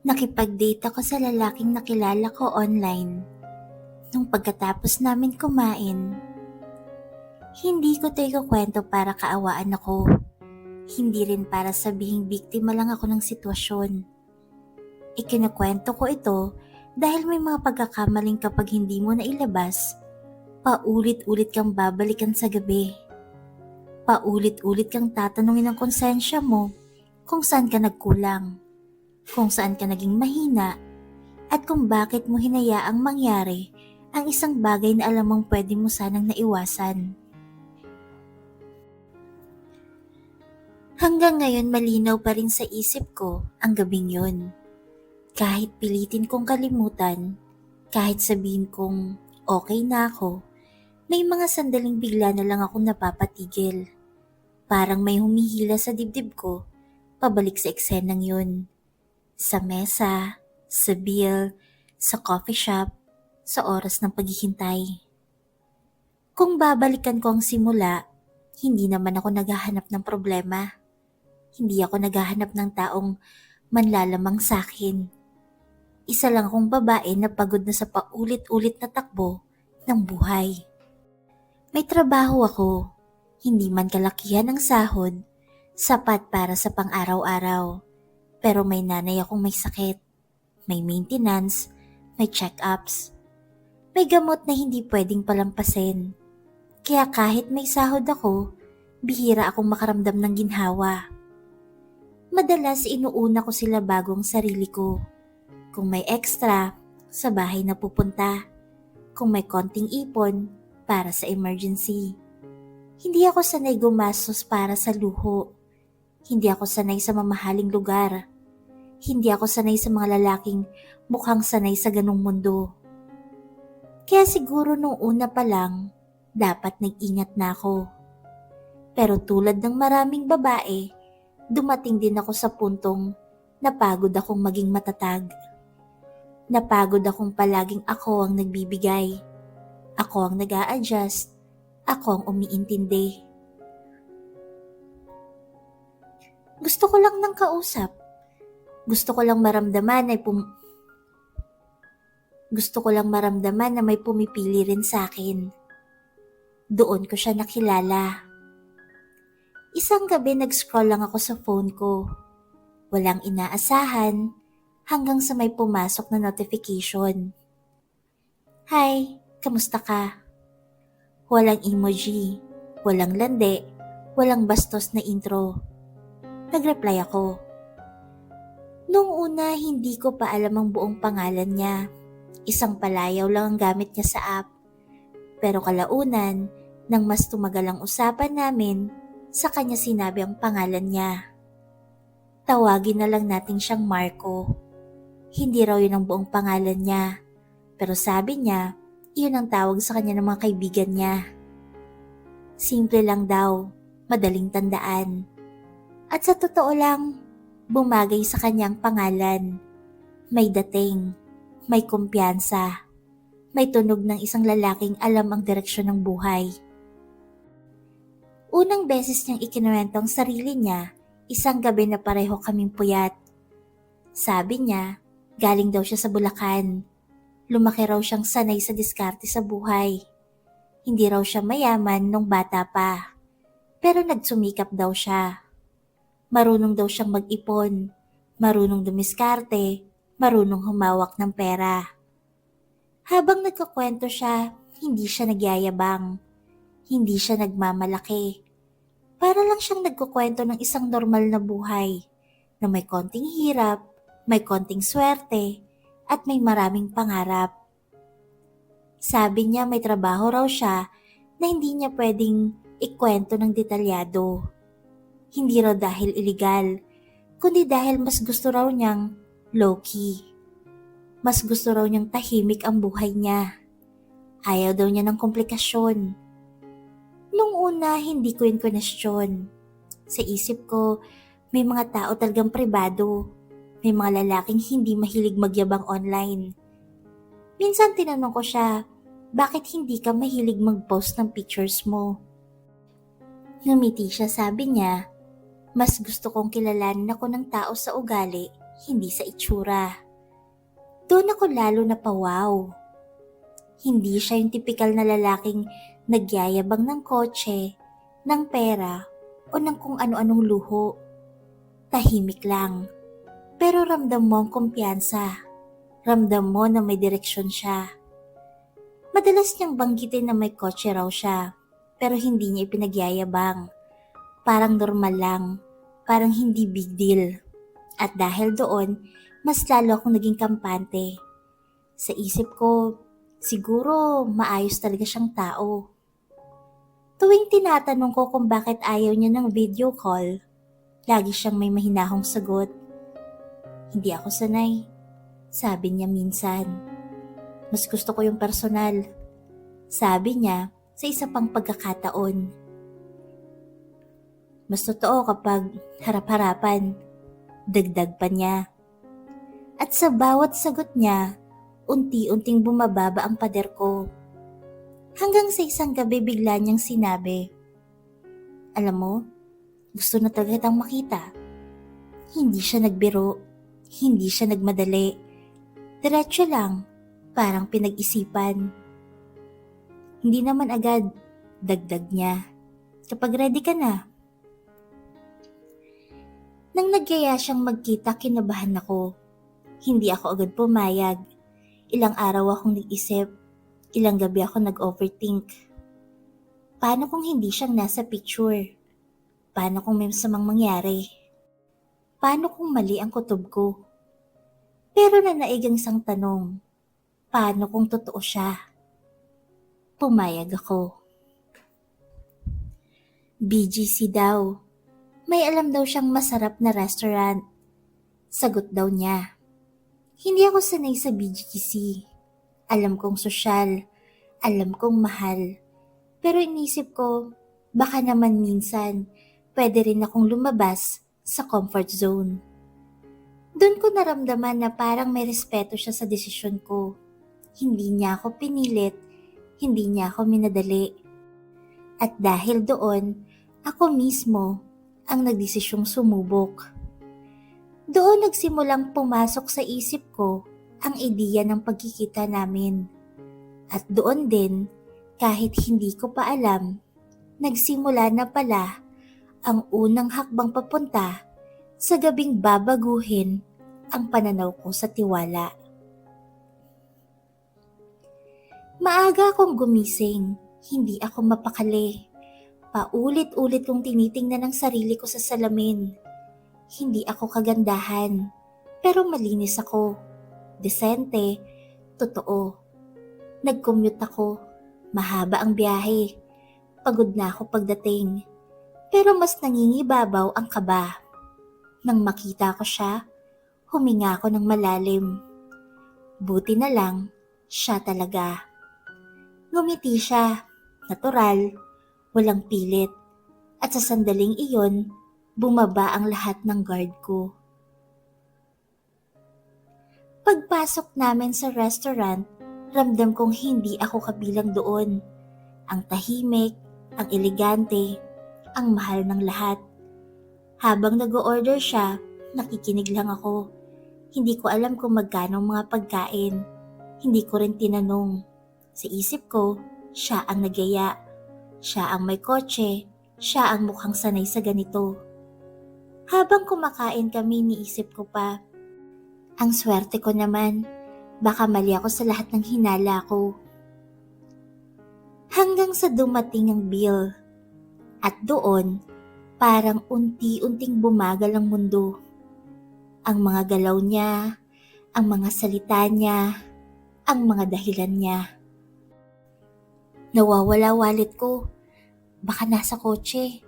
Nakipag-date ako sa lalaking nakilala ko online. Nung pagkatapos namin kumain, hindi ko ito ikukwento para kaawaan ako. Hindi rin para sabihing biktima lang ako ng sitwasyon. Ikinukwento ko ito dahil may mga pagkakamaling kapag hindi mo na ilabas, paulit-ulit kang babalikan sa gabi. Paulit-ulit kang tatanungin ng konsensya mo kung saan ka nagkulang, kung saan ka naging mahina, at kung bakit mo hinayaang mangyari ang isang bagay na alam mong pwede mo sanang naiwasan. Hanggang ngayon malinaw pa rin sa isip ko ang gabing yun. Kahit pilitin kong kalimutan, kahit sabihin kong okay na ako, may mga sandaling bigla na lang ako napapatigil. Parang may humihila sa dibdib ko, pabalik sa eksenang yun. Sa mesa, sa bill, sa coffee shop, sa oras ng paghihintay. Kung babalikan ko ang simula, hindi naman ako naghahanap ng problema. Hindi ako naghahanap ng taong manlalamang sa akin. Isa lang akong babae na pagod na sa paulit-ulit na takbo ng buhay. May trabaho ako, hindi man kalakihan ang sahod, sapat para sa pang-araw-araw. Pero may nanay akong may sakit, may maintenance, may check-ups. May gamot na hindi pwedeng palampasin. Kaya kahit may sahod ako, bihira akong makaramdam ng ginhawa. Madalas inuuna ko sila bagong sarili ko. Kung may extra, sa bahay na pupunta. Kung may konting ipon, para sa emergency. Hindi ako sanay gumastos para sa luho. Hindi ako sanay sa mamahaling lugar. Hindi ako sanay sa mga lalaking mukhang sanay sa ganung mundo. Kaya siguro nung una pa lang, dapat nag-ingat na ako. Pero tulad ng maraming babae, dumating din ako sa puntong napagod akong maging matatag. Napagod akong palaging ako ang nagbibigay. Ako ang nag-a-adjust. Ako ang umiintindi. Gusto ko lang ng kausap. Gusto ko lang maramdaman na may pumipili rin sa akin. Doon ko siya nakilala. Isang gabi nag-scroll lang ako sa phone ko. Walang inaasahan hanggang sa may pumasok na notification. Hi, kamusta ka? Walang emoji, walang lande, walang bastos na intro. Nag-reply ako. Noong una hindi ko pa alam ang buong pangalan niya. Isang palayaw lang ang gamit niya sa app. Pero kalaunan, nang mas tumagal ang usapan namin, sa kanya sinabi ang pangalan niya. Tawagin na lang natin siyang Marco. Hindi raw yun ang buong pangalan niya. Pero sabi niya, iyon ang tawag sa kanya ng mga kaibigan niya. Simple lang daw, madaling tandaan. At sa totoo lang, bumagay sa kanyang pangalan. May dating, may kumpiyansa, may tunog ng isang lalaking alam ang direksyon ng buhay. Unang beses niyang ikinuwento ang sarili niya, isang gabi na pareho kaming puyat. Sabi niya, galing daw siya sa Bulacan. Lumaki raw siyang sanay sa diskarte sa buhay. Hindi raw siya mayaman nung bata pa. Pero nagsumikap daw siya. Marunong daw siyang mag-ipon, marunong dumiskarte, marunong humawak ng pera. Habang nagkukwento siya, hindi siya nagyayabang. Hindi siya nagmamalaki. Para lang siyang nagkukwento ng isang normal na buhay na may konting hirap, may konting swerte, at may maraming pangarap. Sabi niya may trabaho raw siya na hindi niya pwedeng ikwento ng detalyado. Hindi raw dahil iligal, kundi dahil mas gusto raw niyang low-key. Mas gusto raw niyang tahimik ang buhay niya. Ayaw daw niya ng komplikasyon. Nung una, hindi ko yun question. Sa isip ko, may mga tao talagang pribado. May mga lalaking hindi mahilig magyabang online. Minsan tinanong ko siya, bakit hindi ka mahilig mag-post ng pictures mo? Ngumiti siya, sabi niya, mas gusto kong kilalanin ako ng tao sa ugali, hindi sa itsura. Doon ako lalo napawaw. Hindi siya yung tipikal na lalaking nagyayabang ng kotse, ng pera, o ng kung ano-anong luho. Tahimik lang. Pero ramdam mo ang kumpiyansa. Ramdam mo na may direksyon siya. Madalas niyang banggitin na may kotse raw siya, pero hindi niya ipinagyayabang. Parang normal lang, parang hindi big deal. At dahil doon, mas lalo akong naging kampante. Sa isip ko, siguro maayos talaga siyang tao. Tuwing tinatanong ko kung bakit ayaw niya ng video call, lagi siyang may mahinahong sagot. Hindi ako sanay, sabi niya minsan. Mas gusto ko yung personal, sabi niya sa isa pang pagkakataon. Mas totoo kapag harap-harapan, dagdag pa niya. At sa bawat sagot niya, unti-unting bumababa ang pader ko. Hanggang sa isang gabi bigla niyang sinabi, "Alam mo, gusto na talaga kitang makita." Hindi siya nagbiro, hindi siya nagmadali. Diretso lang, parang pinag-isipan. Hindi naman agad, dagdag niya. Kapag ready ka na. Nang nagyaya siyang magkita, kinabahan ako. Hindi ako agad pumayag. Ilang araw akong nag-isip. Ilang gabi ako nag-overthink. Paano kung hindi siyang nasa picture? Paano kung may masamang mangyari? Paano kung mali ang kutob ko? Pero nanaig ang isang tanong. Paano kung totoo siya? Pumayag ako. BGC daw. May alam daw siyang masarap na restaurant. Sagot daw niya. Hindi ako sanay sa BGC. Alam kong sosyal. Alam kong mahal. Pero inisip ko, baka naman minsan, pwede rin akong lumabas sa comfort zone. Doon ko naramdaman na parang may respeto siya sa desisyon ko. Hindi niya ako pinilit, hindi niya ako minadali. At dahil doon, ako mismo ang nagdesisyong sumubok. Doon nagsimulang pumasok sa isip ko ang ideya ng pagkikita namin. At doon din, kahit hindi ko pa alam, nagsimula na pala ang unang hakbang papunta sa gabing babaguhin ang pananaw ko sa tiwala. Maaga akong gumising, hindi ako mapakali. Paulit-ulit kong tinitingnan ang sarili ko sa salamin. Hindi ako kagandahan, pero malinis ako. Desente, totoo. Nag-commute ako, mahaba ang biyahe. Pagod na ako pagdating, pero mas nangingibabaw ang kaba. Nang makita ko siya, huminga ako ng malalim. Buti na lang, siya talaga. Ngumiti siya, natural, walang pilit. At sa sandaling iyon, bumaba ang lahat ng guard ko. Pagpasok namin sa restaurant, ramdam kong hindi ako kabilang doon. Ang tahimik, ang elegante, ang mahal ng lahat. Habang nag-o-order siya, nakikinig lang ako. Hindi ko alam kung magkano ang mga pagkain. Hindi ko rin tinanong. Sa isip ko, siya ang nagyaya. Siya ang may kotse. Siya ang mukhang sanay sa ganito. Habang kumakain kami, niisip ko pa, ang swerte ko naman. Baka mali ako sa lahat ng hinala ko. Hanggang sa dumating ang bill. At doon, parang unti-unting bumagal ang mundo. Ang mga galaw niya, ang mga salita niya, ang mga dahilan niya. Nawawala wallet ko. Baka nasa kotse.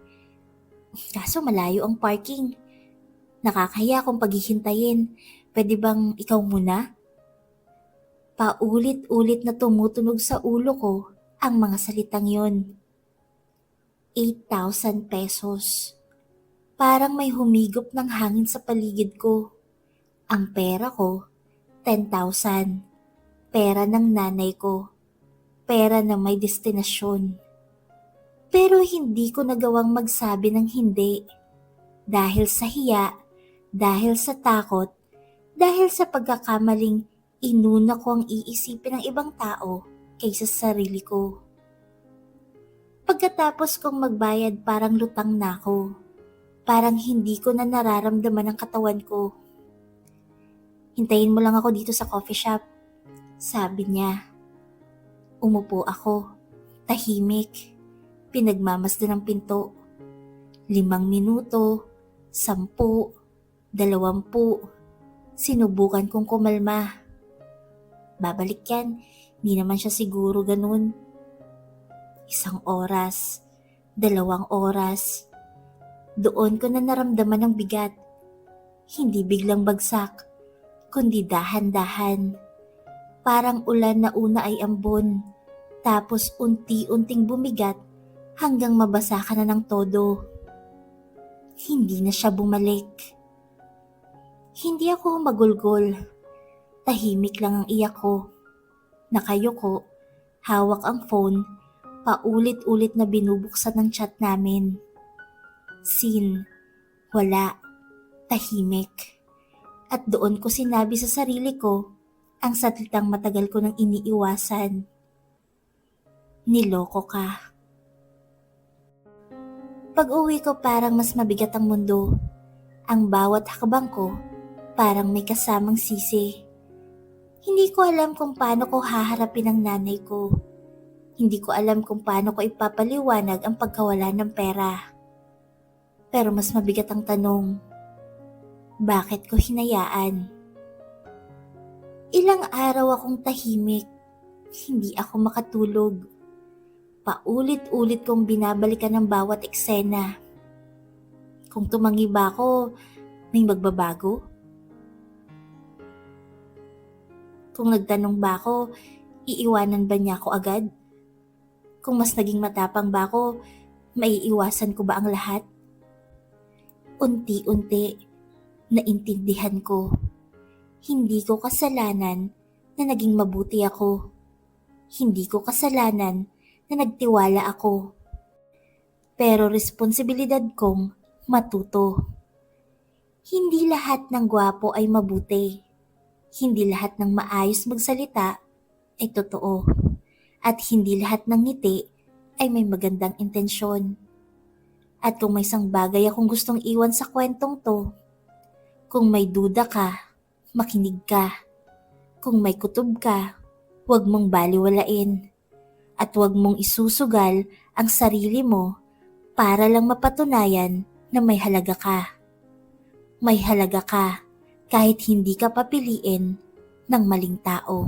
Kaso malayo ang parking. Nakakahiya akong paghihintayin. Pwede bang ikaw muna? Paulit-ulit na tumutunog sa ulo ko ang mga salitang yon. 8,000 pesos. Parang may humigop ng hangin sa paligid ko. Ang pera ko, 10,000. Pera ng nanay ko. Pera na may destinasyon. Pero hindi ko nagawang magsabi ng hindi. Dahil sa hiya, dahil sa takot, Dahil sa pagkakamaling inuna ko ang iisipin ng ibang tao kaysa sa sarili ko. Pagkatapos kong magbayad parang lutang na ako. Parang hindi ko na nararamdaman ang katawan ko. "Hintayin mo lang ako dito sa coffee shop," sabi niya. Umupo ako, tahimik, pinagmamasdan ng pinto. 5 minuto, 10, 20, sinubukan kong kumalma. Babalik yan, hindi naman siya siguro ganun. 1 oras, 2 oras, doon ko na naramdaman ang bigat. Hindi biglang bagsak, kundi dahan-dahan. Parang ulan na una ay ambon, tapos unti-unting bumigat hanggang mabasa ka na ng todo. Hindi na siya bumalik. Hindi ako magulgol. Tahimik lang ang iyak ko. Nakayuko, hawak ang phone, paulit-ulit na binubuksan ng chat namin. Sin, wala, tahimik. At doon ko sinabi sa sarili ko ang salitang matagal ko nang iniiwasan. Niloko ka. Pag-uwi ko parang mas mabigat ang mundo. Ang bawat hakbang ko parang may kasamang sisi. Hindi ko alam kung paano ko haharapin ang nanay ko. Hindi ko alam kung paano ko ipapaliwanag ang pagkawala ng pera. Pero mas mabigat ang tanong, bakit ko hinayaan? Ilang araw akong tahimik, hindi ako makatulog. Paulit-ulit kong binabalikan ang bawat eksena. Kung tumangi ba ako, may magbabago? Kung nagtanong ba ako, iiwanan ba niya ako agad? Kung mas naging matapang ba ako, maiiwasan ko ba ang lahat? Unti-unti, naintindihan ko. Hindi ko kasalanan na naging mabuti ako. Hindi ko kasalanan na nagtiwala ako. Pero responsibilidad kong matuto. Hindi lahat ng gwapo ay mabuti. Hindi lahat ng maayos magsalita ay totoo. At hindi lahat ng ngiti ay may magandang intensyon. At kung may isang bagay akong gustong iwan sa kwentong to, kung may duda ka, makinig ka. Kung may kutob ka, huwag mong baliwalain. At huwag mong isusugal ang sarili mo para lang mapatunayan na may halaga ka. May halaga ka kahit hindi ka papiliin ng maling tao.